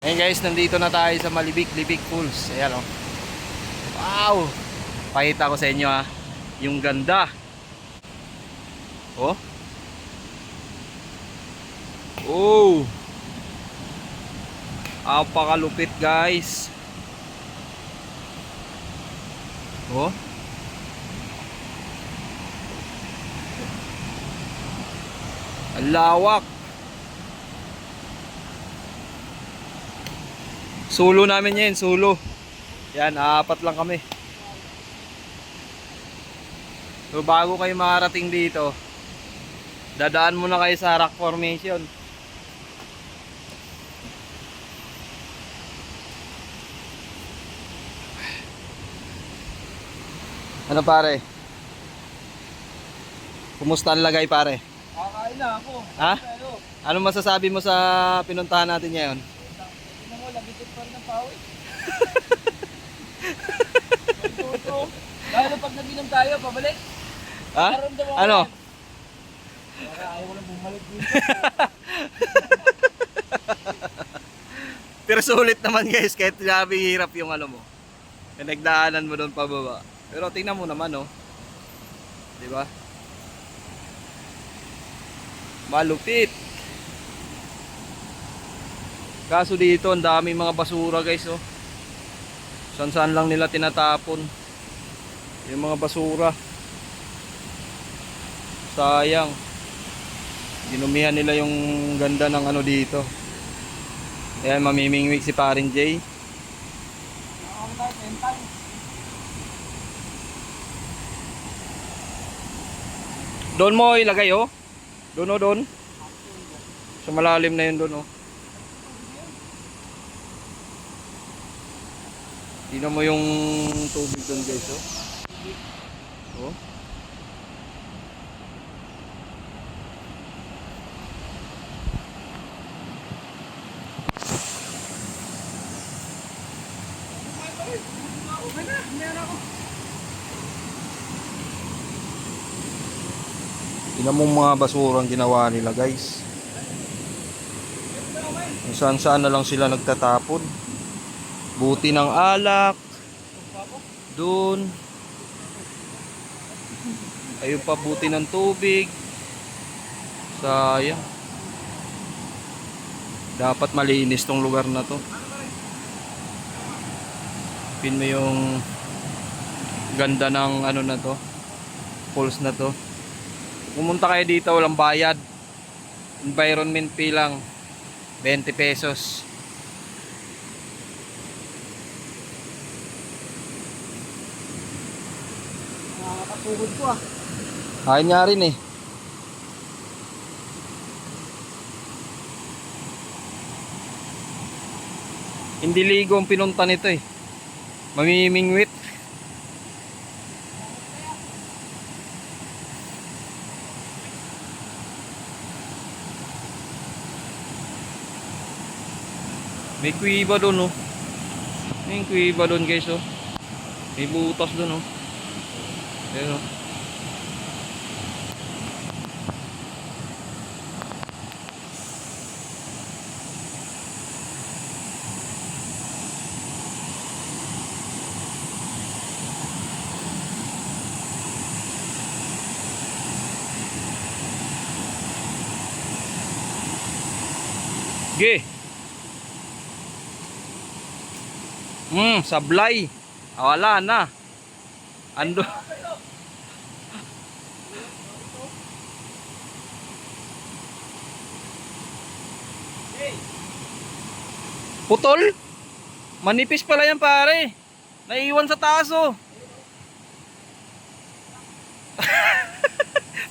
Ayun guys, nandito na tayo sa Libik Falls. Ayan o. Wow! Pakita ko sa inyo ha. Yung ganda. Oh. Oh. Apakalupit guys. Oh. Ang lawak. Sulo namin yan, sulo. Yan, apat lang kami. So bago kayo makarating dito, dadaan muna kayo sa rock formation. Ano pare? Kumusta ang lagay pare? Kakain na ako. Ha? Ano masasabi mo sa pinuntahan natin ngayon? Tingnan mo, labitin pa rin ang pawis. Lalo pag naginom tayo, pabalik. Ha? Ano? Para ayaw ko lang bumalik dito. Pero sulit naman guys, kahit grabe hirap yung ano mo. Pinagdaanan mo doon pababa. Pero tingnan mo naman oh. 'Di ba? Malupit. Kaso dito ang daming mga basura guys oh. Saan lang nila tinatapon yung mga basura. Sayang. Ginumihan nila yung ganda ng ano dito. Ayan, mamimingwik si Parin Jay. Nakakawin tayo 10 times. Doon mo ilagay oh. Doon oh, doon. Sa malalim na yun doon oh. Tingnan mo yung tubig doon guys oh. Oh. Okay na, meron ako. Tingnan mo mga basurang ginawa nila guys. Kung saan na lang sila nagtatapon. Buti ng alak. Doon. Ayun pa buti ng tubig. Sayang. Dapat malinis tong lugar na to. Pin mo yung ganda ng ano na to. Falls na to. Pumunta kayo dito, walang bayad. Environment fee lang. 20 pesos. Nakakasugod ko ah. Ayun nga rin eh. Hindi ligo ang pinunta nito eh. Mamimingwit. May kuiba doon oh. May kuiba doon guys oh. May butas doon oh. Ayan oh. Ge. Sablay. Wala na. Ando. Putol? Manipis pala yan pare. Naiiwan sa taas oh.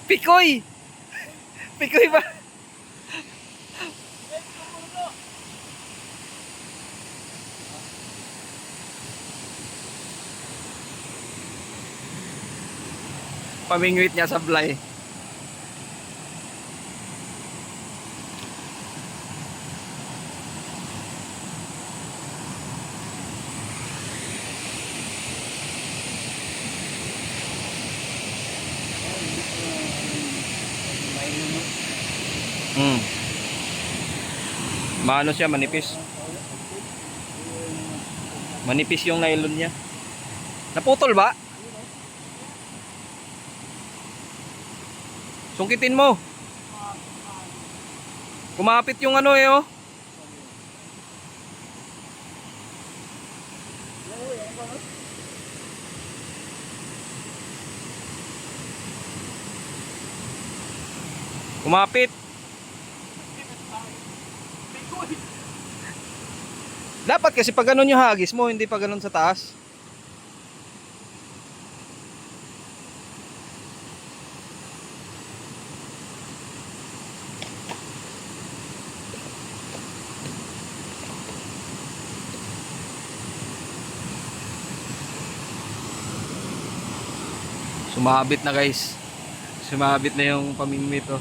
Pikoy. Pikoy ba? Pamingwit niya sa blay. Maano siya, manipis. Manipis yung nylon niya. Naputol ba? Sungkitin mo. Kumapit yung ano eh oh. Kumapit. Dapat kasi pag ganun yung hagis mo, hindi pa ganun sa taas. Sumabit na guys. Sumabit na yung pamimit oh.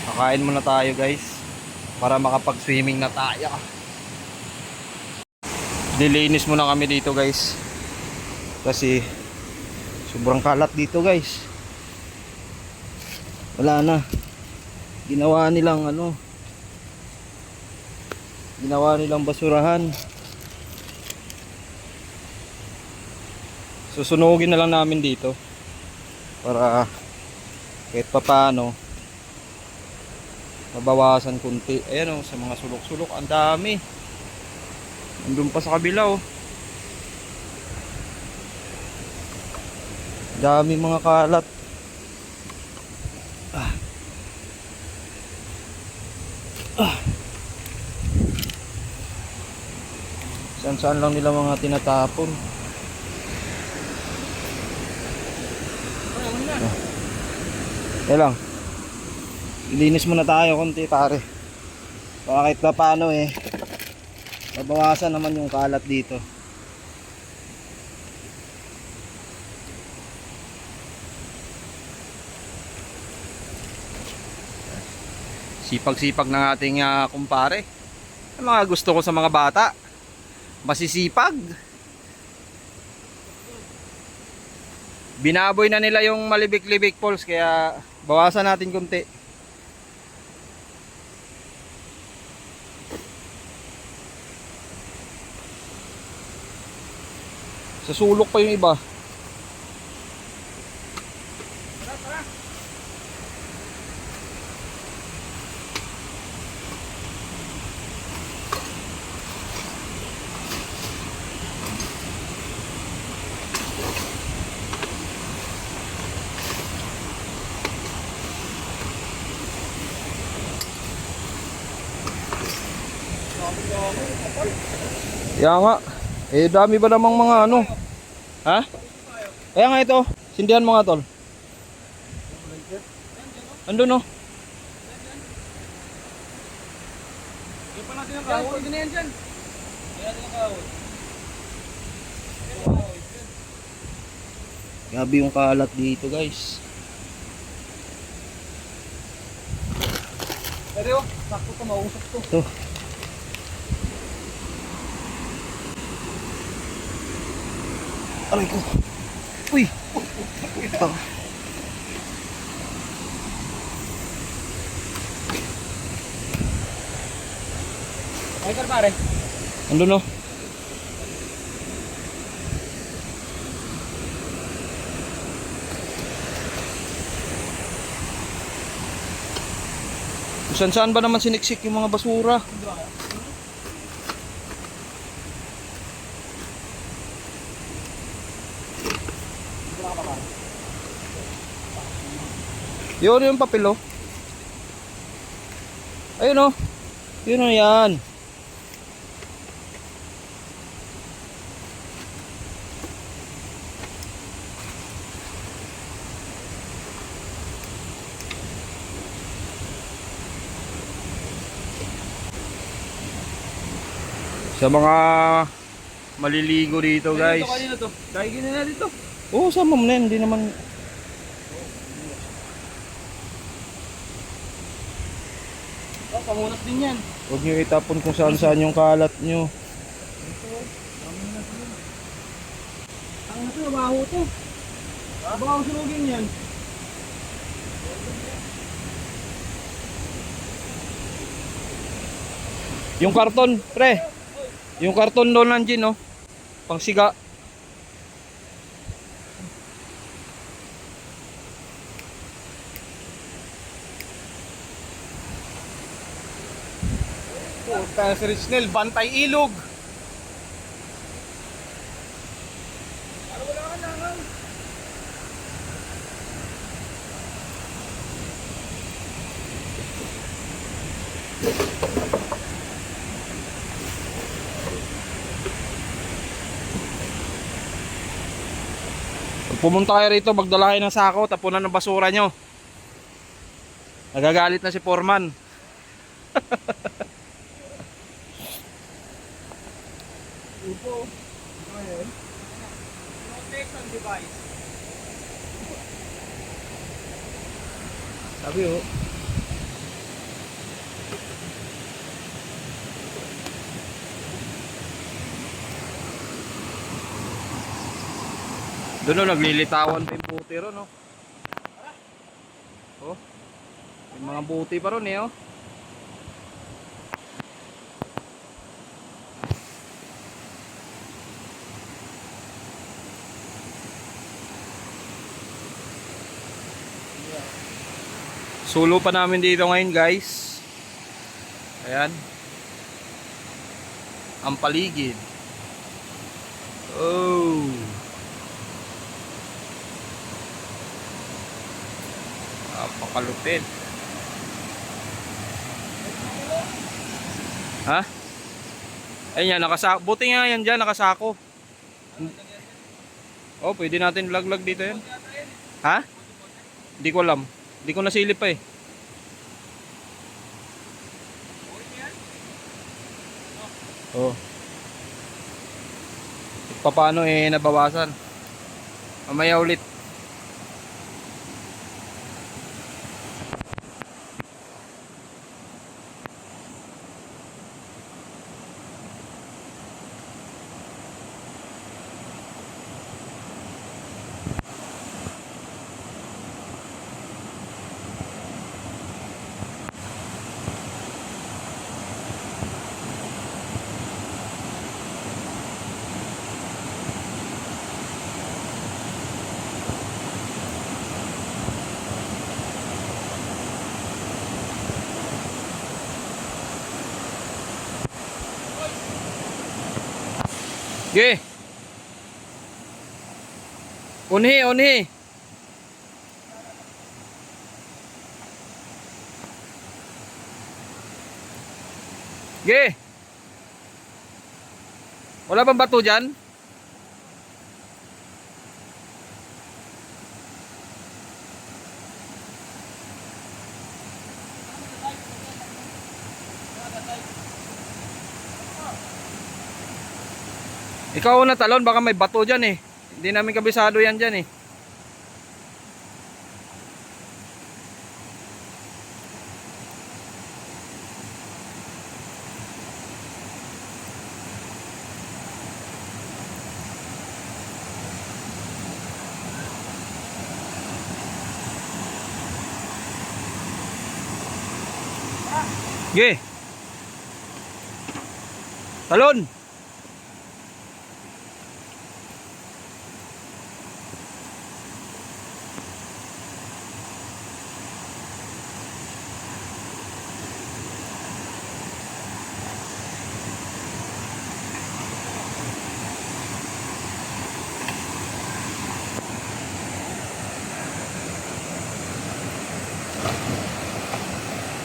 Kakain muna tayo guys para makapag-swimming na tayo. Nilinis muna kami dito guys kasi sobrang kalat dito guys. Wala na, ginawa nilang ano, ginawa nilang basurahan. Susunugin na lang namin dito para kahit papaano mabawasan kunti. Ayan o, sa mga sulok-sulok ang dami. Andun pa sa kabila oh. Dami mga kalat. Saan lang nila mga tinatapon. Yan lang. Ilinis muna tayo konti pare. Kahit pa paano eh, mabawasan naman yung kalat dito. Sipag-sipag ng ating kumpare. Ang mga gusto ko sa mga bata, masisipag. Binaboy na nila yung malibik-libik poles, kaya bawasan natin konti. Sa sulok pa yung iba. Kaya nga, eh dami ba namang mga ano? Ha? Kaya nga ito, sindihan mo nga tol. Andun oh. Hindi pa natin ang kahoy. Hindi na yan dyan. Hindi natin ang kahoy. Grabe yung kalat dito guys. Pero yun, sakto to, mausap to. Ito. Aray ko. Uy. Ay, pare. Andun oh. Saan ba naman siniksik yung mga basura? Yun yung papel oh. Ayun oh. Yun oh yan. Sa mga maliligo dito guys. Kanina to. Dahil na dito. Oo, sama mo na yan. Hindi naman. Oh, pamunas din yan. Huwag nyo itapon kung saan saan yung kalat nyo. Pamunas din. Ang ito, mabaho to. Mabaho sunugin yan. Yung karton, pre. Yung karton doon nandiyan, no? Pangsiga. Puta, si Richnel, bantay ilog. Pag pumunta kayo rito, magdala kayo ng sako, tapunan ng basura nyo. Nagagalit na si Foreman. Upo. Ano yun? Protection device. Sabi oh. Doon oh, naglilitawan pa yung buti ron oh. Oh. May mga buti pa ron eh oh. Sulo pa namin dito ngayon guys. Ayan. Ang paligid. Oh. Napakalupit. Ha? Ayun yan, nakasako. Buti nga yan dyan, nakasako. Oh, pwede natin vlog dito yan. Ha? Hindi ko alam. Hindi ko nasilip pa eh. Oh. Paano eh nabawasan? Mamaya ulit. Ge. Unhi, unhi. Ge. Wala bang bato dyan? Ikaw na talon, baka may bato dyan eh. Hindi namin kabisado yan dyan eh. Ge. Talon.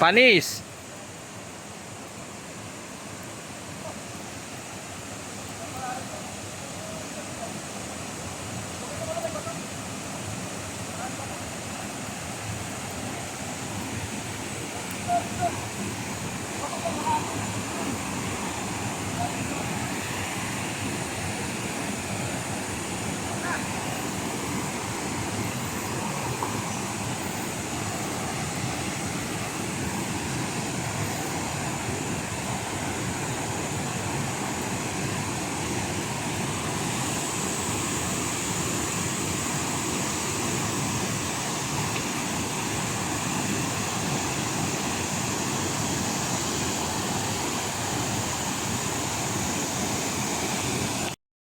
Panis.